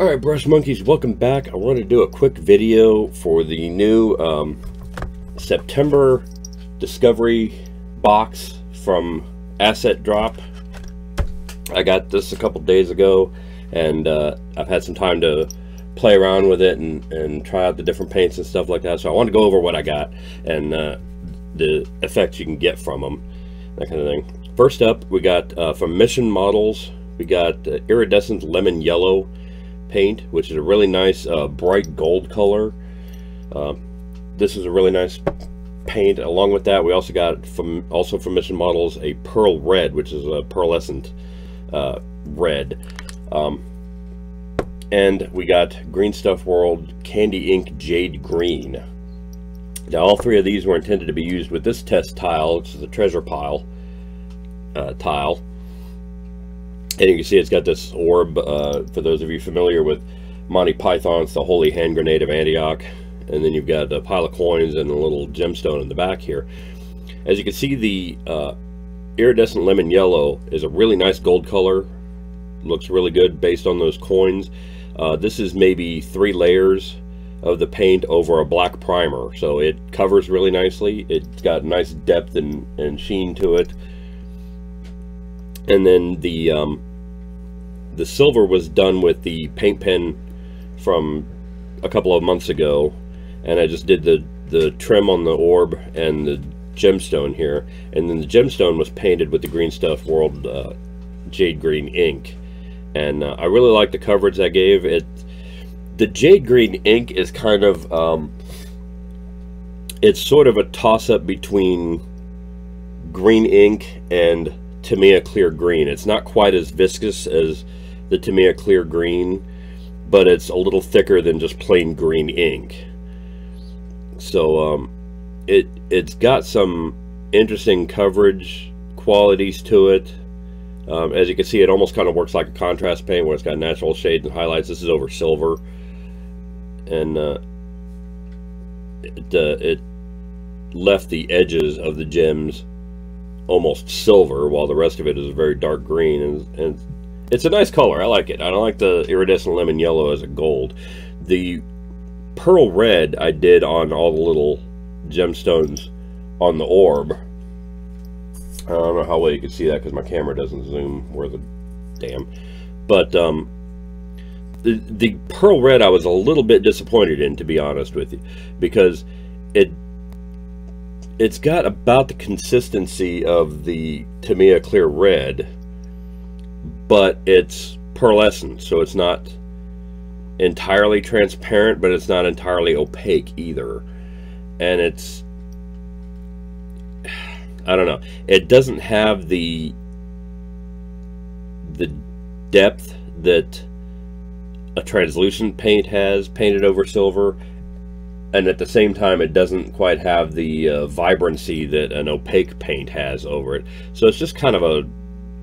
Alright, Brush Monkeys, welcome back. I want to do a quick video for the new September Discovery box from Asset Drop. I got this a couple days ago, and I've had some time to play around with it and try out the different paints and stuff like that. So I want to go over what I got and the effects you can get from them, that kind of thing. First up, we got from Mission Models, we got Iridescent Lemon Yellow paint, which is a really nice bright gold color. This is a really nice paint. Along with that, we also got from Mission Models a Pearl Red, which is a pearlescent red. And we got Green Stuff World Candy Ink Jade Green. Now, all three of these were intended to be used with this test tile, which is the treasure pile tile. And you can see it's got this orb, for those of you familiar with Monty Python's The Holy Hand Grenade of Antioch. And then you've got a pile of coins and a little gemstone in the back here. As you can see, the Iridescent Lemon Yellow is a really nice gold color. Looks really good based on those coins. This is maybe 3 layers of the paint over a black primer. So it covers really nicely. It's got nice depth and sheen to it. And then the silver was done with the paint pen from a couple of months ago, and I just did the trim on the orb and the gemstone here, and then the gemstone was painted with the Green Stuff World Jade Green ink, and I really like the coverage that gave it. The Jade Green ink is kind of it's sort of a toss-up between green ink and Tamiya Clear Green. It's not quite as viscous as the Tamiya Clear Green, but it's a little thicker than just plain green ink. So it's got some interesting coverage qualities to it. As you can see, it almost kind of works like a contrast paint where it's got natural shades and highlights. This is over silver, and it left the edges of the gems almost silver, while the rest of it is a very dark green, and it's a nice color. I like it. I don't like the Iridescent Lemon Yellow as a gold. The Pearl Red I did on all the little gemstones on the orb. I don't know how well you can see that because my camera doesn't zoom worth a damn. But the Pearl Red I was a little bit disappointed in, to be honest with you, because it's got about the consistency of the Tamiya Clear Red, but it's pearlescent, so it's not entirely transparent, but it's not entirely opaque either. And it's, I don't know, it doesn't have the depth that a translucent paint has painted over silver, and at the same time it doesn't quite have the vibrancy that an opaque paint has over it. So it's just kind of a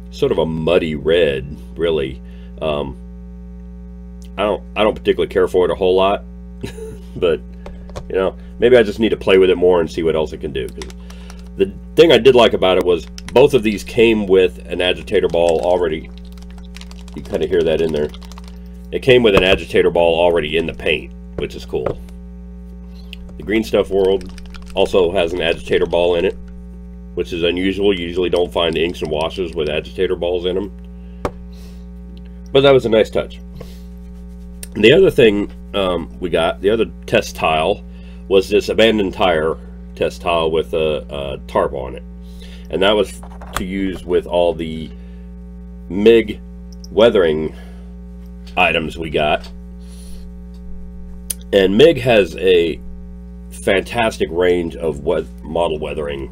sort of a muddy red, really. I don't particularly care for it a whole lot, but you know, maybe I just need to play with it more and see what else it can do. The thing I did like about it was both of these came with an agitator ball already. You kind of hear that in there. It came with an agitator ball already in the paint, which is cool. The Green Stuff World also has an agitator ball in it, which is unusual. You usually don't find inks and washes with agitator balls in them. But that was a nice touch. The other thing we got, the other test tile, was this abandoned tire test tile with a tarp on it. And that was to use with all the MIG weathering items we got. And MIG has a fantastic range of model weathering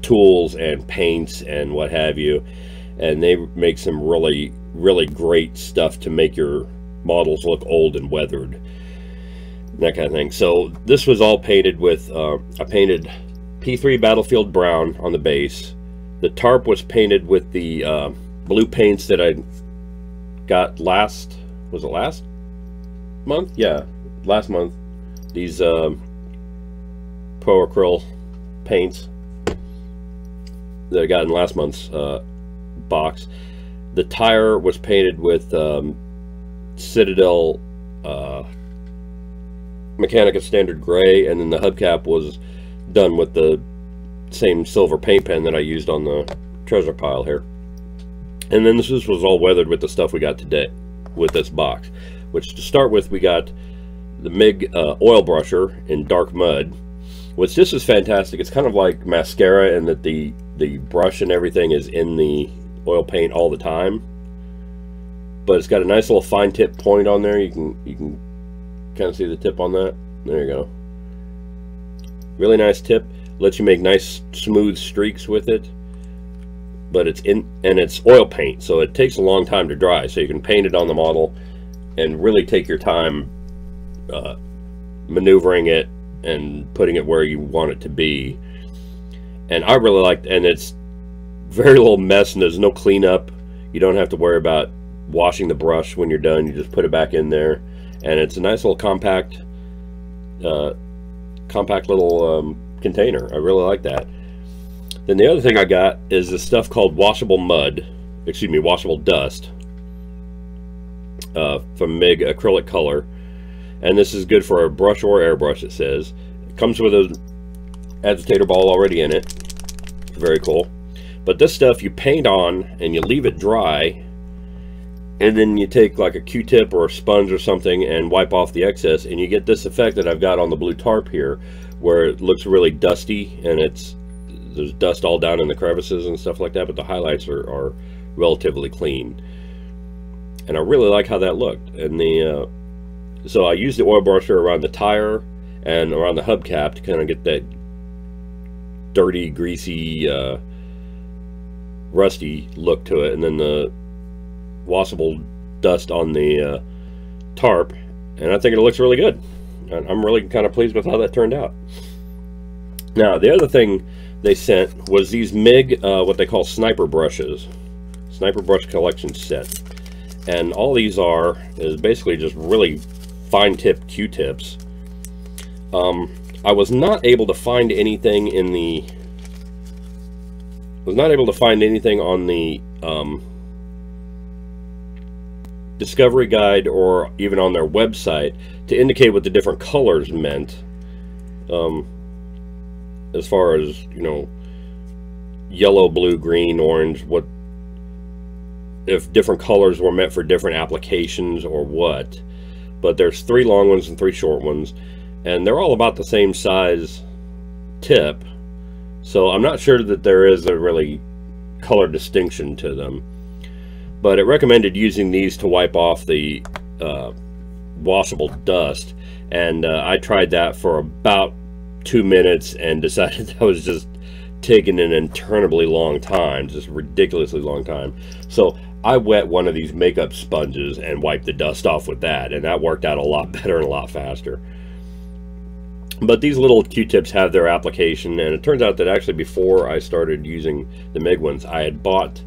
tools and paints and what have you, and they make some really great stuff to make your models look old and weathered, that kind of thing. So this was all painted with I painted P3 Battlefield Brown on the base. The tarp was painted with the blue paints that I got last month? Yeah, last month. These Pro Acryl paints that I got in last month's box. The tire was painted with Citadel Mechanica Standard Gray, and then the hubcap was done with the same silver paint pen that I used on the treasure pile here. And then this was all weathered with the stuff we got today with this box, which to start with we got the MIG oil brusher in dark mud, which this is fantastic. It's kind of like mascara in that the brush and everything is in the oil paint all the time, but it's got a nice little fine tip point on there. You can kind of see the tip on that. There you go. Really nice tip. Lets you make nice smooth streaks with it. But it's oil paint, so it takes a long time to dry. So you can paint it on the model and really take your time maneuvering it and putting it where you want it to be. And I really like, and it's very little mess, and there's no cleanup. You don't have to worry about washing the brush when you're done. You just put it back in there, and it's a nice little compact little container. I really like that. Then the other thing I got is this stuff called Washable Mud, excuse me, Washable Dust, from MIG Acrylic Color, and this is good for a brush or airbrush. It says it comes with an agitator ball already in it. Very cool. But this stuff you paint on and you leave it dry, and then you take like a Q-tip or a sponge or something and wipe off the excess, and you get this effect that I've got on the blue tarp here, where it looks really dusty and there's dust all down in the crevices and stuff like that, but the highlights are relatively clean. And I really like how that looked. And so I used the oil brusher around the tire and around the hubcap to kind of get that dirty, greasy, rusty look to it, and then the washable dust on the tarp, and I think it looks really good. I'm really kind of pleased with how that turned out. Now the other thing they sent was these MIG what they call Sniper Brushes, Sniper Brush Collection Set, and all these is basically just really fine tip Q-tips. I was not able to find anything on the discovery guide or even on their website to indicate what the different colors meant, as far as, you know, yellow, blue, green, orange, what if different colors were meant for different applications or what. But there's 3 long ones and 3 short ones, and they're all about the same size tip, so I'm not sure that there is a really color distinction to them. But it recommended using these to wipe off the washable dust, and I tried that for about 2 minutes and decided that was just taking an interminably long time, just ridiculously long time. So I wet one of these makeup sponges and wiped the dust off with that, and that worked out a lot better and a lot faster. But these little Q-tips have their application, and it turns out that actually before I started using the MIG ones, I had bought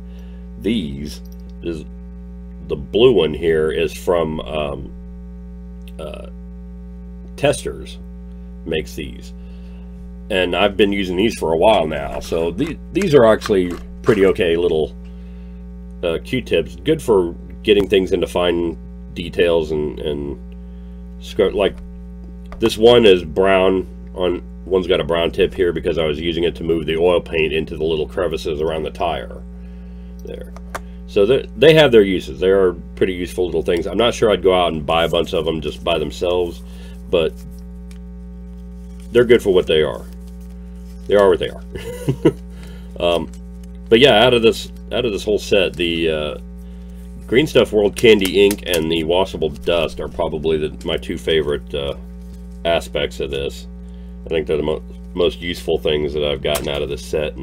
these. The blue one here is from Testers, makes these, and I've been using these for a while now. So these are actually pretty okay little Q-tips, good for getting things into fine details and like this one is brown one's got a brown tip here because I was using it to move the oil paint into the little crevices around the tire there. So they have their uses. They are pretty useful little things. I'm not sure I'd go out and buy a bunch of them just by themselves, but they're good for what they are. They are what they are. But yeah, out of this whole set, the Green Stuff World Candy Ink and the Washable Dust are probably my 2 favorite aspects of this. I think they're the most useful things that I've gotten out of this set.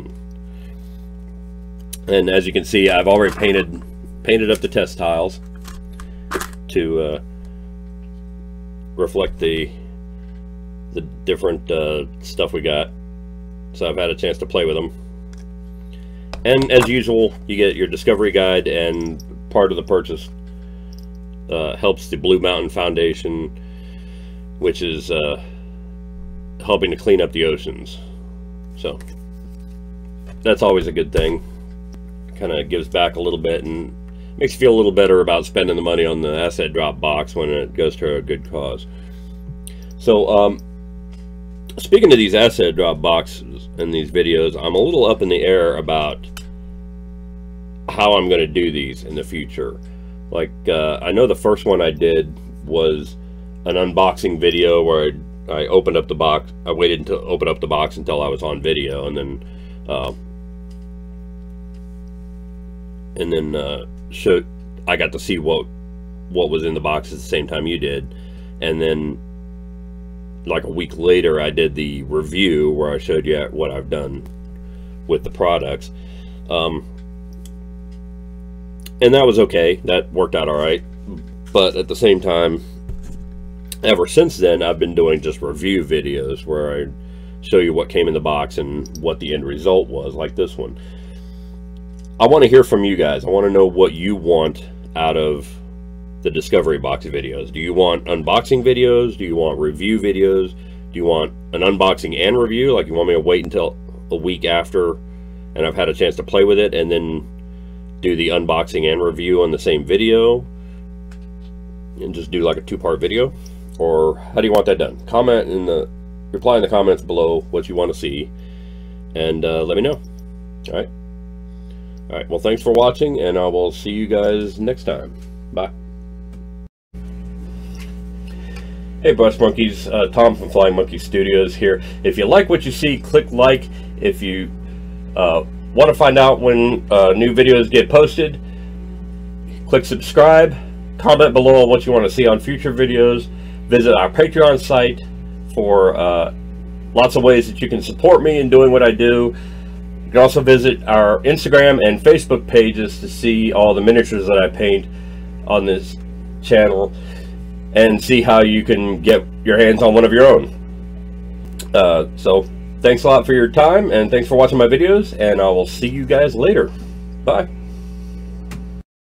And as you can see, I've already painted up the test tiles to reflect the different stuff we got. So I've had a chance to play with them. And as usual, you get your discovery guide, and part of the purchase helps the Blue Mountain Foundation, which is helping to clean up the oceans. So that's always a good thing. Kind of gives back a little bit, and makes you feel a little better about spending the money on the asset drop box when it goes to a good cause. So speaking of these asset drop boxes and these videos, I'm a little up in the air about how I'm going to do these in the future. Like I know the first one I did was an unboxing video where I opened up the box. I waited to open up the box until I was on video, and then showed. I got to see what was in the box at the same time you did, and then like a week later I did the review where I showed you what I've done with the products, and that was okay. That worked out all right. But at the same time, ever since then, I've been doing just review videos where I show you what came in the box and what the end result was, like this one. I want to hear from you guys. I want to know what you want out of the discovery box videos. Do you want unboxing videos? Do you want review videos? Do you want an unboxing and review? Like, you want me to wait until a week after and I've had a chance to play with it and then do the unboxing and review on the same video and just do like a two-part video? Or how do you want that done? Reply in the comments below what you want to see, and let me know. All right, well, thanks for watching, and I will see you guys next time. Bye. Hey Brush Monkeys, Tom from Flying Monkey Studios here. If you like what you see, click like. If you want to find out when new videos get posted, click subscribe. Comment below what you want to see on future videos. Visit our Patreon site for lots of ways that you can support me in doing what I do. You can also visit our Instagram and Facebook pages to see all the miniatures that I paint on this channel and see how you can get your hands on one of your own. So thanks a lot for your time, and thanks for watching my videos, and I will see you guys later. Bye.